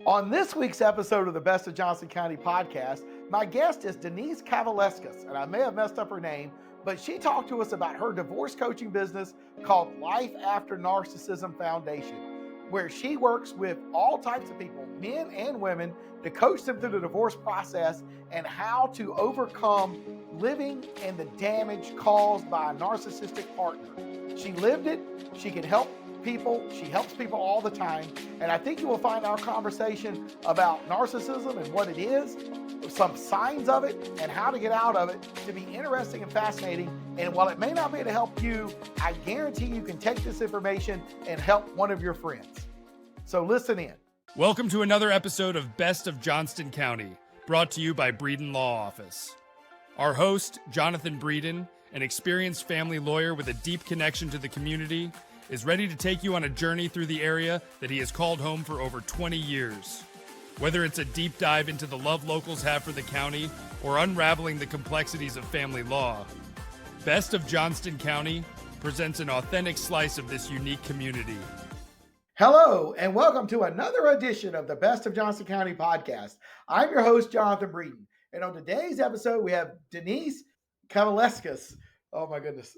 On this week's episode of the Best of Johnson County podcast, my guest is Denise Kavaliauskas, and I may have messed up her name, but she talked to us about her divorce coaching business called Life After Narcissism Foundation, where she works with all types of people, men and women, to coach them through the divorce process and how to overcome living and the damage caused by a narcissistic partner. She lived it. She can help people. She helps people all the time. And I think you will find our conversation about narcissism and what it is, some signs of it, and how to get out of it to be interesting and fascinating. And while it may not be able to help you, I guarantee you can take this information and help one of your friends. So listen in. Welcome to another episode of Best of Johnston County, brought to you by Breeden Law Office. Our host, Jonathan Breeden, an experienced family lawyer with a deep connection to the community, is ready to take you on a journey through the area that he has called home for over 20 years. Whether it's a deep dive into the love locals have for the county or unraveling the complexities of family law, Best of Johnston County presents an authentic slice of this unique community. Hello, and welcome to another edition of the Best of Johnson County podcast. I'm your host, Jonathan Breeden. And on today's episode, we have Denise Kavaliauskas. Oh my goodness,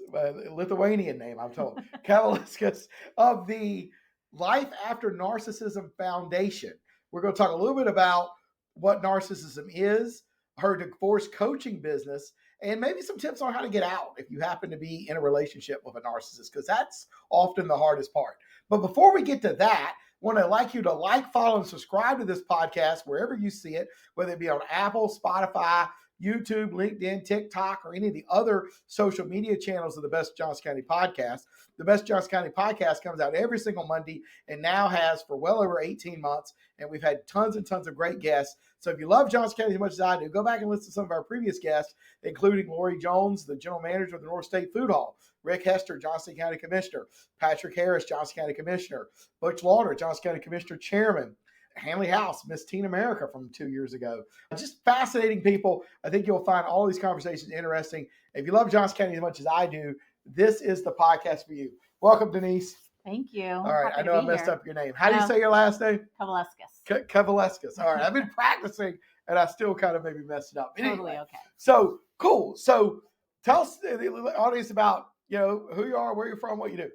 Lithuanian name, I'm told. Kavaliauskas of the Life After Narcissism Foundation. We're going to talk a little bit about what narcissism is, her divorce coaching business, and maybe some tips on how to get out if you happen to be in a relationship with a narcissist, because that's often the hardest part. But before we get to that, I want to like you to like, follow, and subscribe to this podcast wherever you see it, whether it be on Apple, Spotify, YouTube, LinkedIn, TikTok, or any of the other social media channels of the Best Johnson County podcast. The Best Johnson County podcast comes out every single Monday and now has for well over 18 months. And we've had tons and tons of great guests. So if you love Johnson County as much as I do, go back and listen to some of our previous guests, including Lori Jones, the general manager of the North State Food Hall, Rick Hester, Johnson County Commissioner, Patrick Harris, Johnson County Commissioner, Butch Lauder, Johnson County Commissioner Chairman, Hanley House, Miss Teen America from 2 years ago. Just fascinating people. I think you'll find all these conversations interesting. If you love Johnson County as much as I do, this is the podcast for you. Welcome, Denise. Thank you. All right. I know I messed up your name. How do you No. say your last name? Kavaliauskas. Kavaliauskas. All right. I've been practicing and I still kind of maybe messed it up. But Totally anyway, okay. So cool. So tell us, the audience, about, who you are, where you're from, what you do.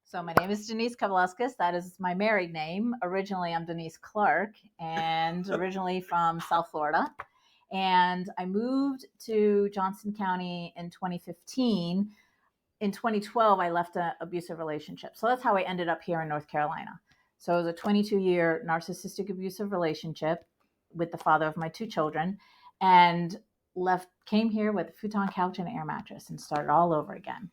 So my name is Denise Kavaliauskas. That is my married name. Originally, I'm Denise Clark, and originally from South Florida. And I moved to Johnson County in 2015. In 2012, I left an abusive relationship. So that's how I ended up here in North Carolina. So it was a 22-year narcissistic abusive relationship with the father of my two children, and came here with a futon couch and an air mattress and started all over again.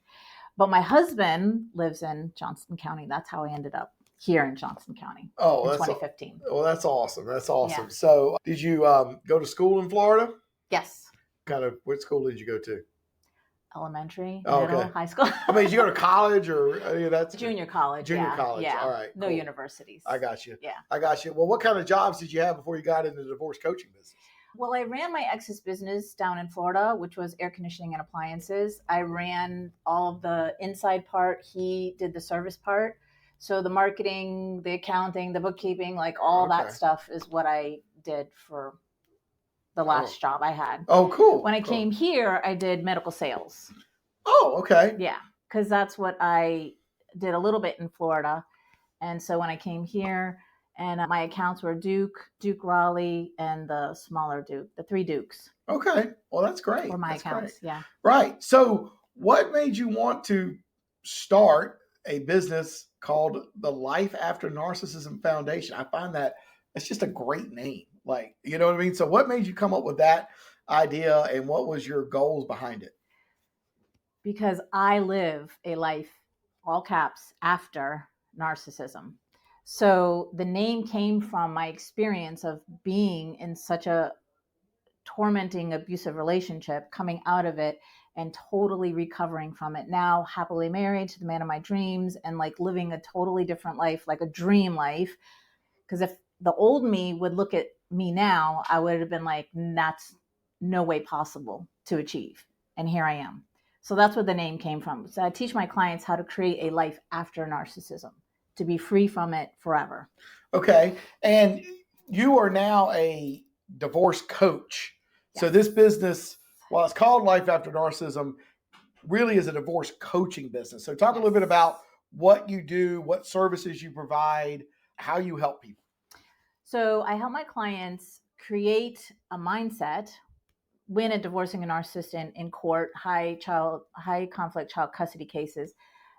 But my husband lives in Johnston County. That's how I ended up here in Johnston County in 2015. Well, that's awesome. That's awesome. Yeah. So did you go to school in Florida? Yes. What school did you go to? Elementary, Oh, middle, okay. high school. I mean, did you go to college or any of that? Junior college. Junior college. Yeah. All right. No Cool. universities. I got you. Yeah. I got you. Well, what kind of jobs did you have before you got into the divorce coaching business? Well, I ran my ex's business down in Florida, which was air conditioning and appliances. I ran all of the inside part. He did the service part. So the marketing, the accounting, the bookkeeping, like all that stuff is what I did for the last job I had. Oh, cool. When I came here, I did medical sales. Oh, okay. Yeah, because that's what I did a little bit in Florida. And so when I came here, and my accounts were Duke Raleigh, and the smaller Duke, the three Dukes. Okay. Well, that's great. Were my That's accounts, great. yeah. Right. So what made you want to start a business called the Life After Narcissism Foundation? I find that it's just a great name. Like, you know what I mean? So what made you come up with that idea, and what was your goals behind it? Because I live a life, all caps, after narcissism. So the name came from my experience of being in such a tormenting, abusive relationship, coming out of it and totally recovering from it. Now happily married to the man of my dreams and like living a totally different life, like a dream life. Because if the old me would look at me now, I would have been like, that's no way possible to achieve. And here I am. So that's where the name came from. So I teach my clients how to create a life after narcissism, to be free from it forever. Okay. And you are now a divorce coach. Yes. So this business, while it's called Life After Narcissism, really is a divorce coaching business. So talk a little bit about what you do, what services you provide, how you help people. So I help my clients create a mindset when divorcing a narcissist in court, high conflict child custody cases.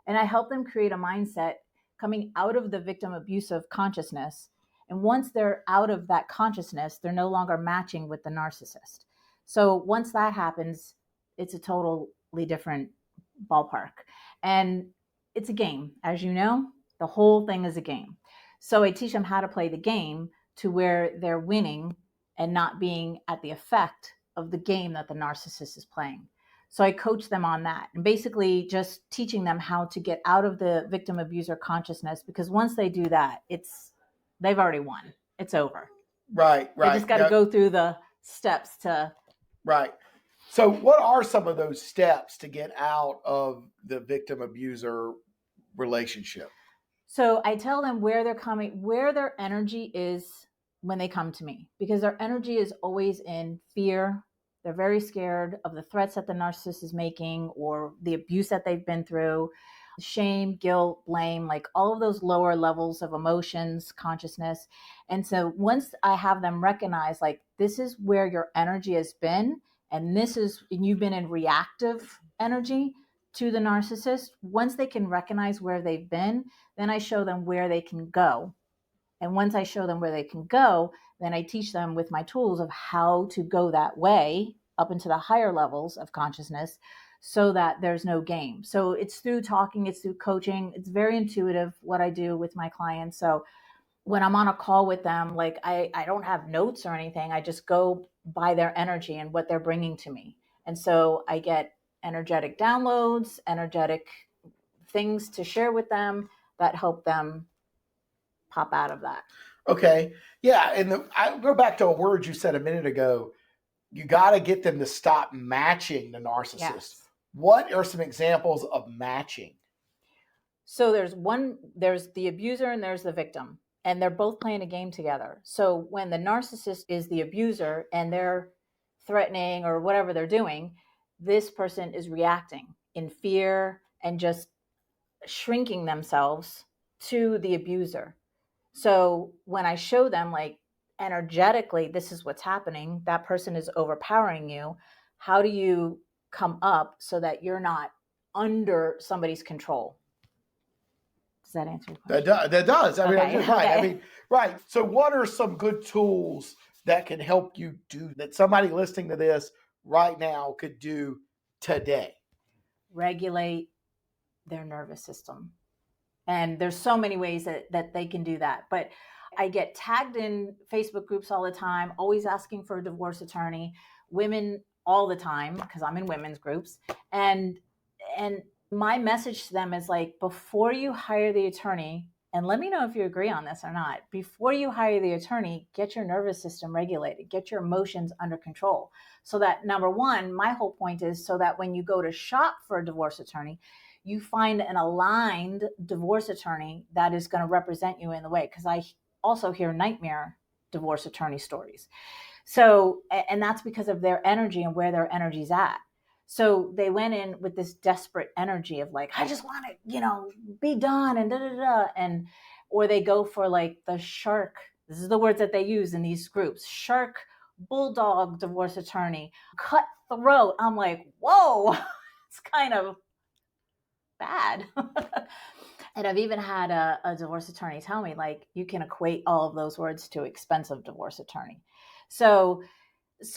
And I help them create a mindset coming out of the victim abusive consciousness. And once they're out of that consciousness, they're no longer matching with the narcissist. So once that happens, it's a totally different ballpark. And it's a game. As you know, the whole thing is a game. So I teach them how to play the game to where they're winning and not being at the effect of the game that the narcissist is playing. So I coach them on that and basically just teaching them how to get out of the victim abuser consciousness, because once they do that, they've already won. It's over. Right. They just got to go through the steps to. Right. So what are some of those steps to get out of the victim abuser relationship? So I tell them where they're coming, where their energy is when they come to me, because their energy is always in fear. They're very scared of the threats that the narcissist is making or the abuse that they've been through, shame, guilt, blame, like all of those lower levels of emotions, consciousness. And so once I have them recognize, like, this is where your energy has been, and you've been in reactive energy to the narcissist. Once they can recognize where they've been, then I show them where they can go. And once I show them where they can go, then I teach them with my tools of how to go that way up into the higher levels of consciousness so that there's no game. So it's through talking, it's through coaching. It's very intuitive what I do with my clients. So when I'm on a call with them, like I don't have notes or anything. I just go by their energy and what they're bringing to me. And so I get energetic downloads, energetic things to share with them that help them pop out of that. Okay. Yeah. And I go back to a word you said a minute ago. You got to get them to stop matching the narcissist. Yes. What are some examples of matching? So there's the abuser and there's the victim, and they're both playing a game together. So when the narcissist is the abuser and they're threatening or whatever they're doing, this person is reacting in fear and just shrinking themselves to the abuser. So when I show them, like, energetically, this is what's happening, that person is overpowering you. How do you come up so that you're not under somebody's control? Does that answer your question? That does. I mean, Okay, right. okay. I mean, right. So what are some good tools that can help you do that somebody listening to this right now could do today? Regulate their nervous system. And there's so many ways that they can do that. But I get tagged in Facebook groups all the time, always asking for a divorce attorney, women all the time, because I'm in women's groups. And my message to them is, like, before you hire the attorney, and let me know if you agree on this or not, before you hire the attorney, get your nervous system regulated, get your emotions under control. So that, number one, my whole point is so that when you go to shop for a divorce attorney, you find an aligned divorce attorney that is going to represent you in the way. Because I also hear nightmare divorce attorney stories. So, and that's because of their energy and where their energy's at. So they went in with this desperate energy of, like, I just want to, be done and and, or they go for, like, the shark. This is the words that they use in these groups: shark, bulldog divorce attorney, cutthroat. I'm like, whoa, it's kind of bad. And I've even had a divorce attorney tell me, like, you can equate all of those words to expensive divorce attorney. So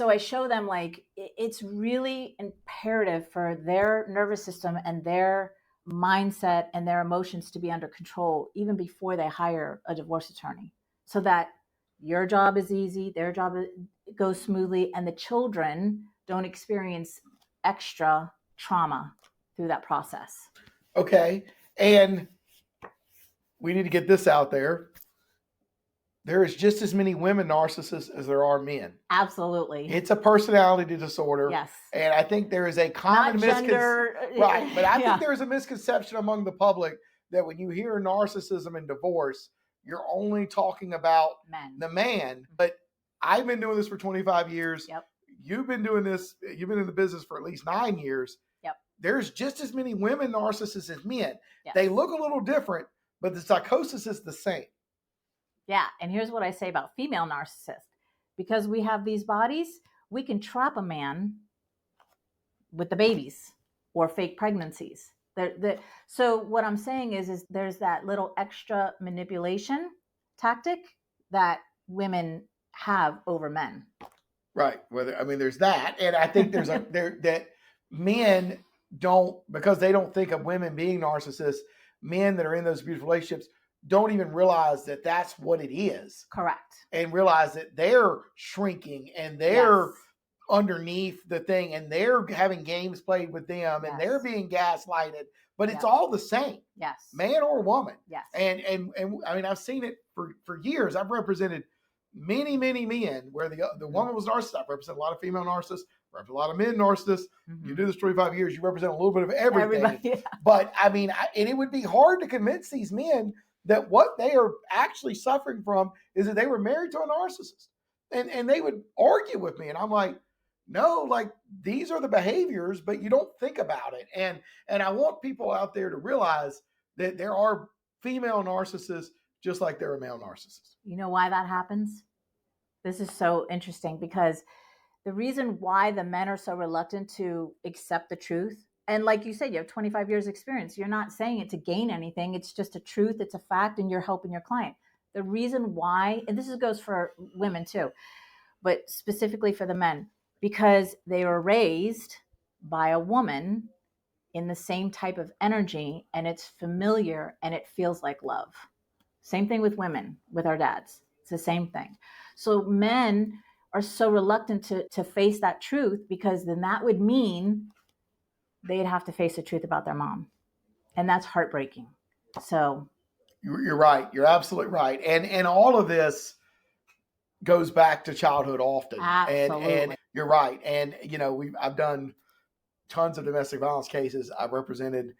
I show them, like, it's really imperative for their nervous system and their mindset and their emotions to be under control even before they hire a divorce attorney, so that your job is easy, their job goes smoothly, and the children don't experience extra trauma through that process. Okay. And we need to get this out there. There is just as many women narcissists as there are men. Absolutely. It's a personality disorder. Yes. And I think there is a common misconception. Right. But I think there is a misconception among the public that when you hear narcissism and divorce, you're only talking about Men. the man. But I've been doing this for 25 years. Yep. You've been doing this. You've been in the business for at least 9 years. Yep. There's just as many women narcissists as men. Yes. They look a little different, but the psychosis is the same. Yeah. And here's what I say about female narcissists. Because we have these bodies, we can trap a man with the babies or fake pregnancies. So what I'm saying is there's that little extra manipulation tactic that women have over men. Right. There's that. And I think there's that men don't, because they don't think of women being narcissists, men that are in those beautiful relationships don't even realize that that's what it is. Correct. And realize that they're shrinking and they're underneath the thing and they're having games played with them and they're being gaslighted, but it's all the same. Yes. Man or woman. Yes. And I've seen it for years. I've represented many men where the woman was narcissist. I've represented a lot of female narcissists, represented a lot of men narcissists. Mm-hmm. You do this 25 years, you represent a little bit of everything. Everybody, yeah. But and it would be hard to convince these men that what they are actually suffering from is that they were married to a narcissist. And they would argue with me. And I'm like, no, like these are the behaviors, but you don't think about it. And I want people out there to realize that there are female narcissists just like there are male narcissists. You know why that happens? This is so interesting because the reason why the men are so reluctant to accept the truth, and like you said, you have 25 years experience. You're not saying it to gain anything. It's just a truth. It's a fact, and you're helping your client. The reason why, and this goes for women too, but specifically for the men, because they were raised by a woman in the same type of energy, and it's familiar and it feels like love. Same thing with women, with our dads. It's the same thing. So men are so reluctant to face that truth because then that would mean they'd have to face the truth about their mom. And that's heartbreaking. So you're right. You're absolutely right. And all of this goes back to childhood often. Absolutely. And you're right. And I've done tons of domestic violence cases. I've represented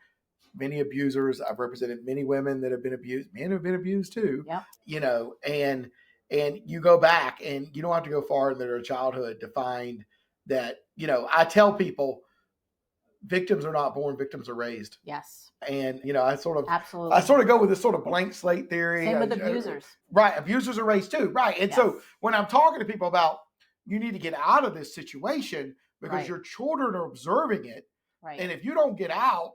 many abusers. I've represented many women that have been abused. Men have been abused too. Yep. And you go back and you don't have to go far in their childhood to find that, I tell people victims are not born, victims are raised. Yes. And, I sort Absolutely. of go with this sort of blank slate theory. Same with abusers. Right. Abusers are raised too. Right. And so when I'm talking to people about you need to get out of this situation because your children are observing it. Right. And if you don't get out,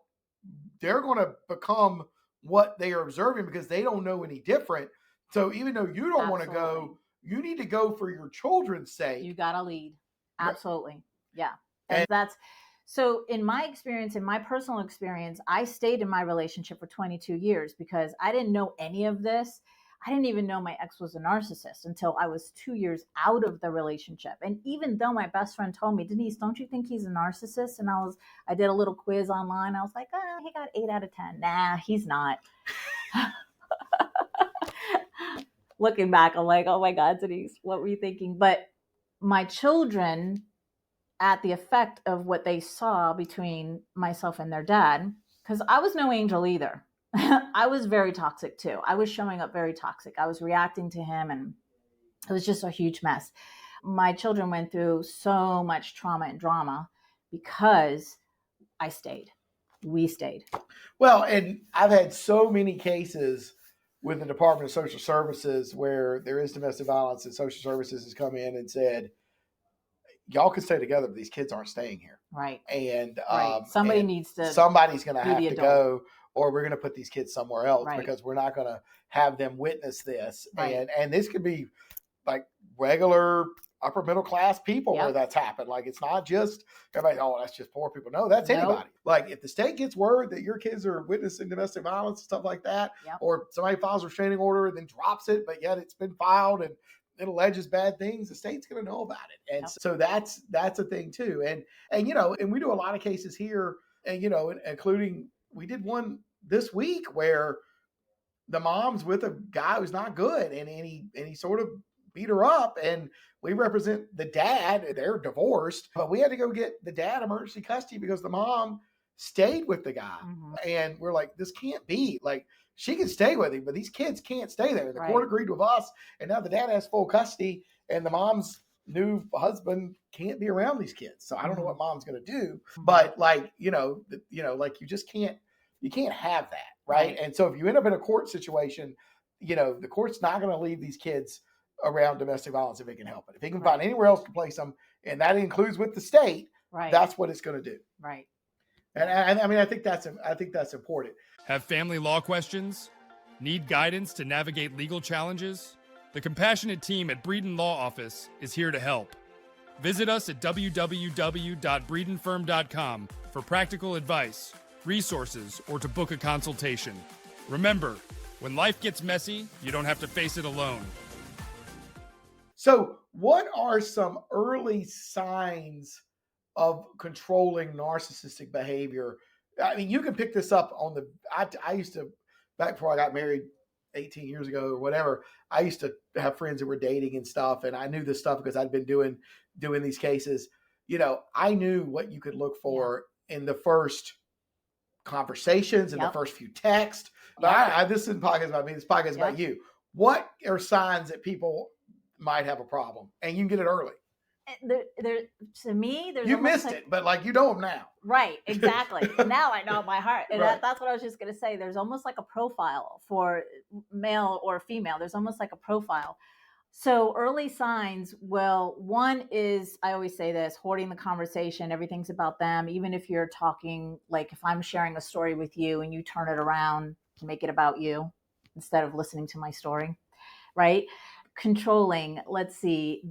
they're going to become what they are observing because they don't know any different. So even though you don't want to go, you need to go for your children's sake. You got to lead. Absolutely. Yeah. And that's, so in my experience, in my personal experience, I stayed in my relationship for 22 years because I didn't know any of this. I didn't even know my ex was a narcissist until I was 2 years out of the relationship. And even though my best friend told me, Denise, don't you think he's a narcissist? And I did a little quiz online. I was like, he got 8 out of 10. Nah, he's not. Looking back, I'm like, oh my God, Denise, what were you thinking? But my children, at the effect of what they saw between myself and their dad, because I was no angel either. I was very toxic too. I was showing up very toxic. I was reacting to him and it was just a huge mess. My children went through so much trauma and drama because I stayed. We stayed. Well, and I've had so many cases with the Department of Social Services where there is domestic violence and social services has come in and said, y'all can stay together, but these kids aren't staying here. Right. And somebody's going to have to go, or we're going to put these kids somewhere else because we're not going to have them witness this. Right. And this could be like regular upper middle class people where that's happened. Like it's not just everybody, that's just poor people. No, that's anybody. Like if the state gets word that your kids are witnessing domestic violence and stuff like that, or somebody files a restraining order and then drops it, but yet it's been filed and it alleges bad things, the state's going to know about it. And so that's a thing too. And we do a lot of cases here and, including, we did one this week where the mom's with a guy who's not good and he sort of beat her up, and we represent the dad. They're divorced, but we had to go get the dad emergency custody because the mom stayed with the guy. Mm-hmm. And we're like, this can't be. Like, she can stay with him, but these kids can't stay there. The Right. court agreed with us, and now the dad has full custody, and the mom's new husband can't be around these kids. So I don't know what mom's going to do, but like, like you can't have that. Right. And so if you end up in a court situation, the court's not going to leave these kids around domestic violence if it can help it. If it can find anywhere else to place them, and that includes with the state, that's what it's going to do. Right. And I mean, I think that's important. Have family law questions? Need guidance to navigate legal challenges? The compassionate team at Breeden Law Office is here to help. Visit us at www.breedenfirm.com for practical advice, resources, or to book a consultation. Remember, when life gets messy, you don't have to face it alone. So, what are some early signs of controlling narcissistic behavior? I mean, you can pick this up on I used to, back before I got married 18 years ago or whatever, I used to have friends that were dating and stuff. And I knew this stuff because I'd been doing these cases. I knew what you could look for in the first conversations, in the first few texts. But this isn't podcast about me. This podcast is about you. What are signs that people might have a problem? And you can get it early. To me, there's you missed it, but like you know them now. Right, exactly. Now I know it by heart. And that's what I was just going to say. There's almost like a profile for male or female. There's almost like a profile. So early signs, well, one is, I always say this, hoarding the conversation. Everything's about them. Even if you're talking, like if I'm sharing a story with you and you turn it around to make it about you instead of listening to my story, right? Controlling, let's see,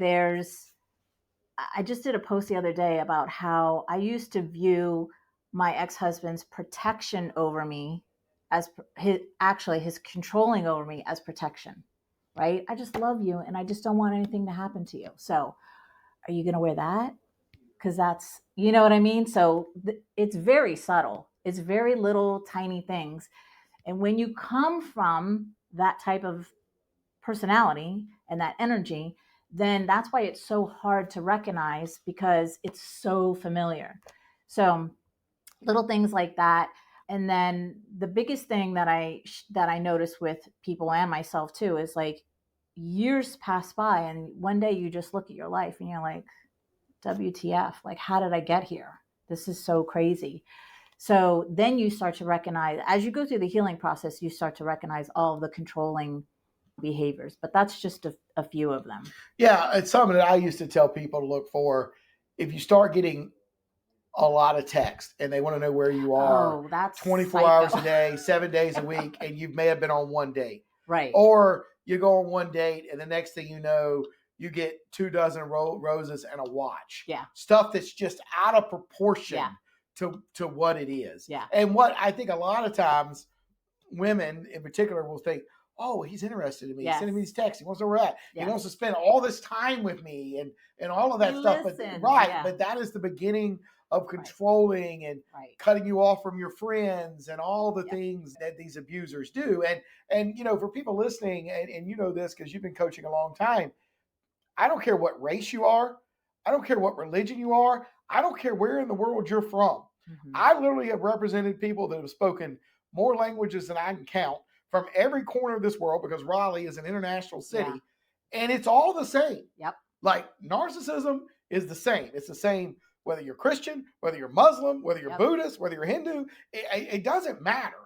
I just did a post the other day about how I used to view my ex-husband's protection over me as his controlling over me as protection, right? I just love you and I just don't want anything to happen to you. So are you going to wear that? Because that's, you know what I mean? So it's very subtle. It's very little tiny things. And when you come from that type of personality and that energy, then that's why it's so hard to recognize, because it's so familiar. So little things like that. And then the biggest thing that I notice with people and myself too is like years pass by and one day you just look at your life and you're like, WTF, like how did I get here? This is so crazy. So then you start to recognize, as you go through the healing process, you start to recognize all of the controlling behaviors, but that's just a few of them. Yeah, it's something that I used to tell people to look for. If you start getting a lot of text and they want to know where you are, that's 24 hours a day, 7 days a week, and you may have been on one date. Right. Or you go on one date and the next thing you know, you get 24 roses and a watch. Yeah. Stuff that's just out of proportion to what it is. Yeah. And what I think a lot of times women in particular will think, oh, he's interested in me. He's sending me these texts. He wants to know where we're at. He wants to spend all this time with me and all of that stuff. But but that is the beginning of controlling and cutting you off from your friends and all the things that these abusers do. And for people listening, and you know this because you've been coaching a long time, I don't care what race you are. I don't care what religion you are. I don't care where in the world you're from. Mm-hmm. I literally have represented people that have spoken more languages than I can count from every corner of this world, because Raleigh is an international city, and it's all the same. Yep. Like narcissism is the same. It's the same whether you're Christian, whether you're Muslim, whether you're Buddhist, whether you're Hindu. It doesn't matter.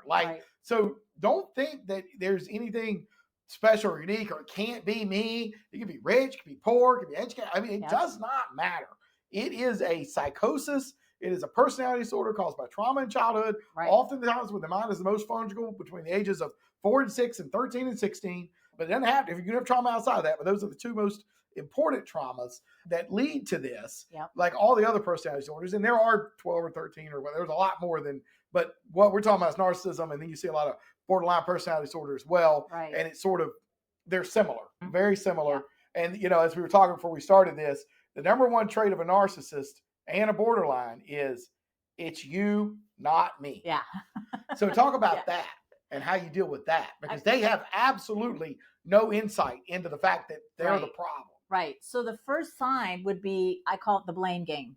So don't think that there's anything special or unique, or it can't be me. It can be rich, it can be poor, it can be educated. I mean, it does not matter. It is a psychosis. It is a personality disorder caused by trauma in childhood. Oftentimes when the mind is the most fungible between the ages of 4 and 6 and 13 and 16. But it doesn't have to, if you're going to have trauma outside of that. But those are the two most important traumas that lead to this, like all the other personality disorders. And there are 12 or 13 or whatever. There's a lot more than, but what we're talking about is narcissism. And then you see a lot of borderline personality disorder as well. Right. And it's sort of, they're similar, very similar. Yeah. And, as we were talking before we started this, the number one trait of a narcissist and a borderline is it's you, not me. Yeah. So talk about that and how you deal with that, because they have absolutely no insight into the fact that they're the problem. Right. So the first sign would be, I call it the blame game.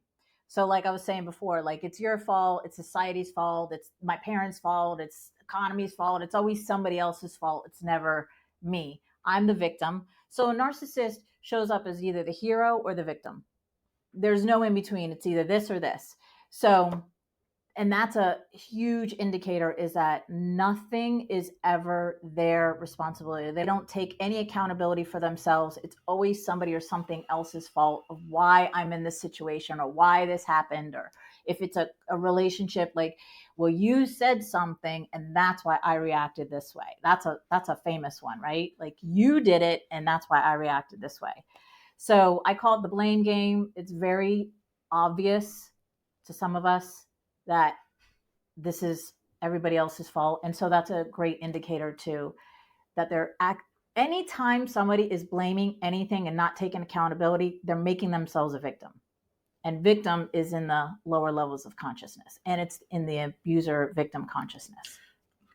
So like I was saying before, like it's your fault, it's society's fault, it's my parents' fault, it's economy's fault. It's always somebody else's fault. It's never me. I'm the victim. So a narcissist shows up as either the hero or the victim. There's no in between. It's either this or this. So, and that's a huge indicator, is that nothing is ever their responsibility. They don't take any accountability for themselves. It's always somebody or something else's fault of why I'm in this situation or why this happened. Or if it's a relationship, like, well, you said something and that's why I reacted this way. That's a famous one, right? Like, you did it and that's why I reacted this way. So I call it the blame game. It's very obvious to some of us that this is everybody else's fault. And so that's a great indicator too, that anytime somebody is blaming anything and not taking accountability, they're making themselves a victim. And victim is in the lower levels of consciousness, and it's in the abuser victim consciousness.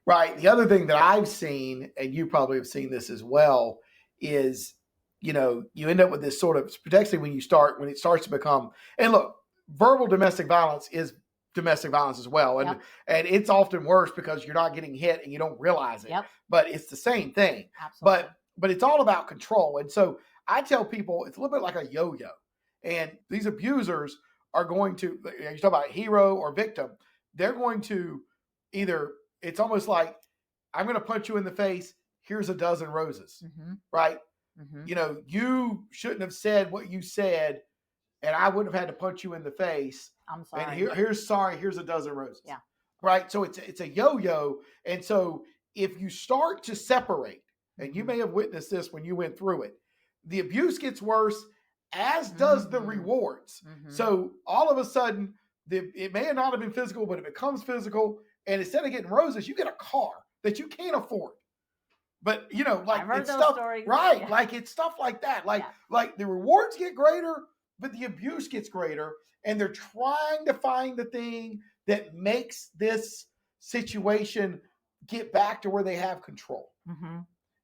Right. The other thing that I've seen, and you probably have seen this as well, is, you end up with this sort of, particularly when it starts to become, and look, verbal domestic violence is domestic violence as well. And, Yep. and it's often worse because you're not getting hit and you don't realize it, Yep. but it's the same thing. Absolutely. But it's all about control. And so I tell people it's a little bit like a yo-yo, and these abusers are going to, you talk about hero or victim, they're going to either, it's almost like, I'm going to punch you in the face. Here's a dozen roses, Mm-hmm. right? Mm-hmm. You shouldn't have said what you said, and I wouldn't have had to punch you in the face. I'm sorry. And here's a dozen roses. Yeah. Right. So it's a yo-yo. And so if you start to separate, and you may have witnessed this when you went through it, the abuse gets worse, as does the rewards. Mm-hmm. So all of a sudden, it may not have been physical, but it becomes physical. And instead of getting roses, you get a car that you can't afford. But like, I've heard it's those stuff, stories. right? Yeah. Like, it's stuff like that. Like the rewards get greater, but the abuse gets greater, and they're trying to find the thing that makes this situation get back to where they have control. Mm-hmm.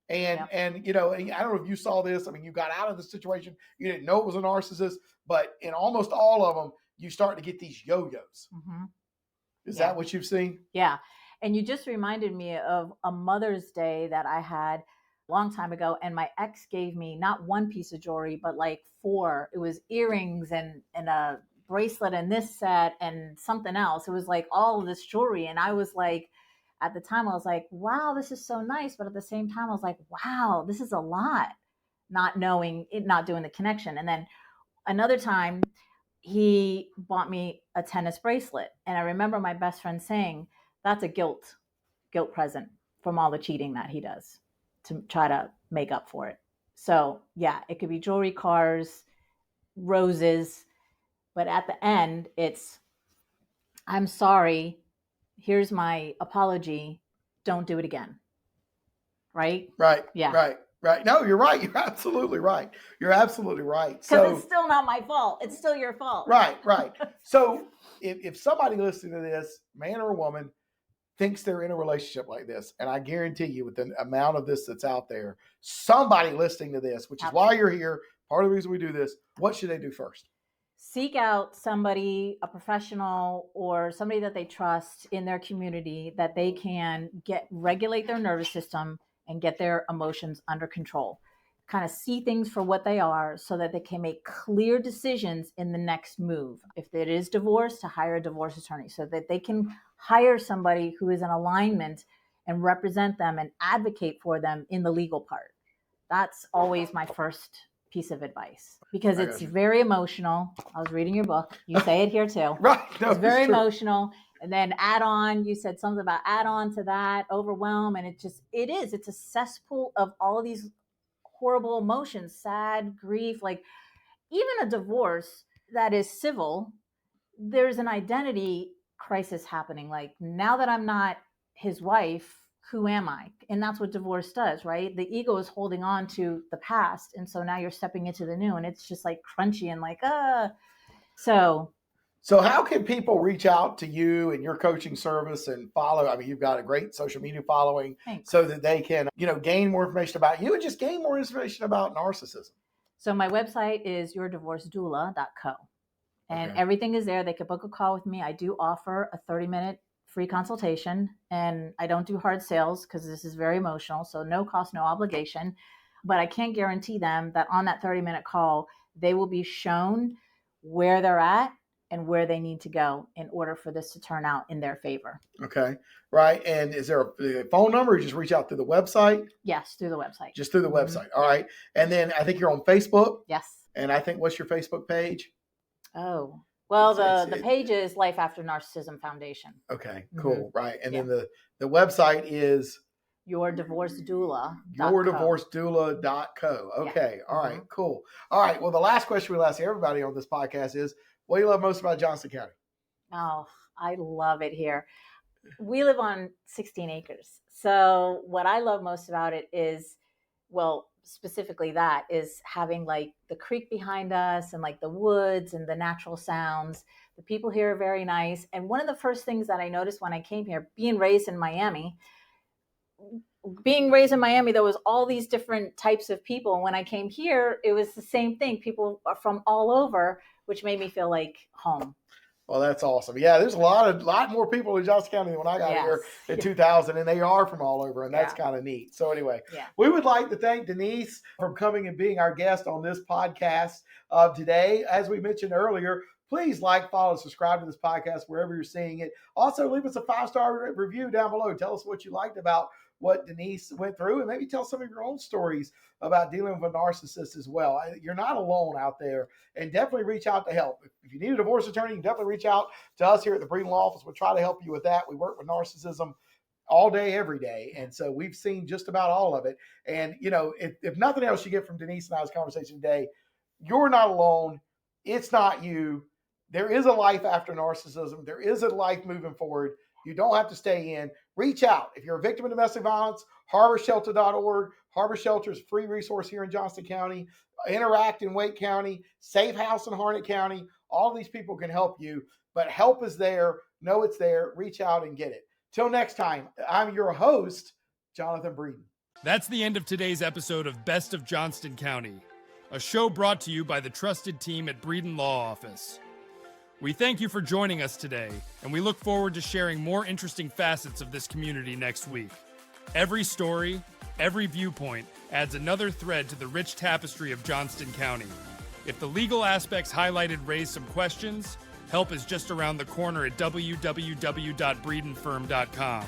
And I don't know if you saw this. I mean, you got out of the situation, you didn't know it was a narcissist, but in almost all of them, you start to get these yo-yos. Mm-hmm. Is that what you've seen? Yeah. And you just reminded me of a Mother's Day that I had a long time ago. And my ex gave me not one piece of jewelry, but like 4. It was earrings and a bracelet and this set and something else. It was like all of this jewelry. And I was like, at the time, I was like, wow, this is so nice. But at the same time, I was like, wow, this is a lot. Not knowing it, not doing the connection. And then another time, he bought me a tennis bracelet. And I remember my best friend saying, that's a guilt present from all the cheating that he does to try to make up for it. So yeah, it could be jewelry, cars, roses, but at the end, it's, I'm sorry, here's my apology, don't do it again. Right? Right. Yeah. Right. No, you're right. You're absolutely right. Because it's still not my fault. It's still your fault. Right. So if somebody listening to this, man or woman, thinks they're in a relationship like this, and I guarantee you, with the amount of this that's out there, somebody listening to this, which is why you're here, part of the reason we do this, what should they do first? Seek out somebody, a professional or somebody that they trust in their community, that they can regulate their nervous system and get their emotions under control. Kind of see things for what they are so that they can make clear decisions in the next move. If it is divorce, to hire a divorce attorney so that they can hire somebody who is in alignment and represent them and advocate for them in the legal part. That's always my first piece of advice, because it's very emotional. I was reading your book. You say it here too. Right. No, it's very emotional. And then you said something about add on to that, overwhelm. And it's a cesspool of all of these horrible emotions, sad, grief, like even a divorce that is civil, there's an identity crisis happening. Like, now that I'm not his wife, who am I? And that's what divorce does, right? The ego is holding on to the past. And so now you're stepping into the new, and it's just like crunchy and like, So how can people reach out to you and your coaching service and follow? I mean, you've got a great social media following. Thanks. So that they can, gain more information about you and just gain more information about narcissism. So my website is yourdivorcedoula.co. And everything is there. They could book a call with me. I do offer a 30-minute free consultation, and I don't do hard sales because this is very emotional. So no cost, no obligation. But I can't guarantee them that on that 30-minute call, they will be shown where they're at and where they need to go in order for this to turn out in their favor. Okay. Right. And is there a phone number or just reach out through the website? Yes, through the website. Just through the website. All right. And then I think you're on Facebook. Yes. And I think, what's your Facebook page? Oh, well, the page is Life After Narcissism Foundation. Okay, cool. Right. And then the website is YourDivorceDoula.co. YourDivorceDoula.co. Okay. All right, cool. All right. Well, the last question we ask everybody on this podcast is, what do you love most about Johnston County? Oh, I love it here. We live on 16 acres. So what I love most about it is, well, specifically that is having like the creek behind us and like the woods and the natural sounds. The people here are very nice. And one of the first things that I noticed when I came here, being raised in Miami, there was all these different types of people. And when I came here, it was the same thing. People are from all over, which made me feel like home. Well, that's awesome. Yeah, there's a lot more people in Johnston County than when I got here in 2000, and they are from all over, and that's kind of neat. So anyway, we would like to thank Denise for coming and being our guest on this podcast today. As we mentioned earlier, please like, follow, subscribe to this podcast wherever you're seeing it. Also, leave us a 5-star review down below. Tell us what you liked about what Denise went through, and maybe tell some of your own stories about dealing with a narcissist as well. You're not alone out there, and definitely reach out to help. If you need a divorce attorney, you can definitely reach out to us here at the Breeden Law Office. We'll try to help you with that. We work with narcissism all day, every day, and so we've seen just about all of it. And, you know, if nothing else you get from Denise and I's conversation today, you're not alone. It's not you. There is a life after narcissism. There is a life moving forward. You don't have to stay in. Reach out. If you're a victim of domestic violence, harborshelter.org. Harbor Shelter is a free resource here in Johnston County. Interact in Wake County. Safe House in Harnett County. All of these people can help you, but help is there. Know it's there. Reach out and get it. Till next time, I'm your host, Jonathan Breeden. That's the end of today's episode of Best of Johnston County, a show brought to you by the trusted team at Breeden Law Office. We thank you for joining us today, and we look forward to sharing more interesting facets of this community next week. Every story, every viewpoint adds another thread to the rich tapestry of Johnston County. If the legal aspects highlighted raise some questions, help is just around the corner at www.breedenfirm.com.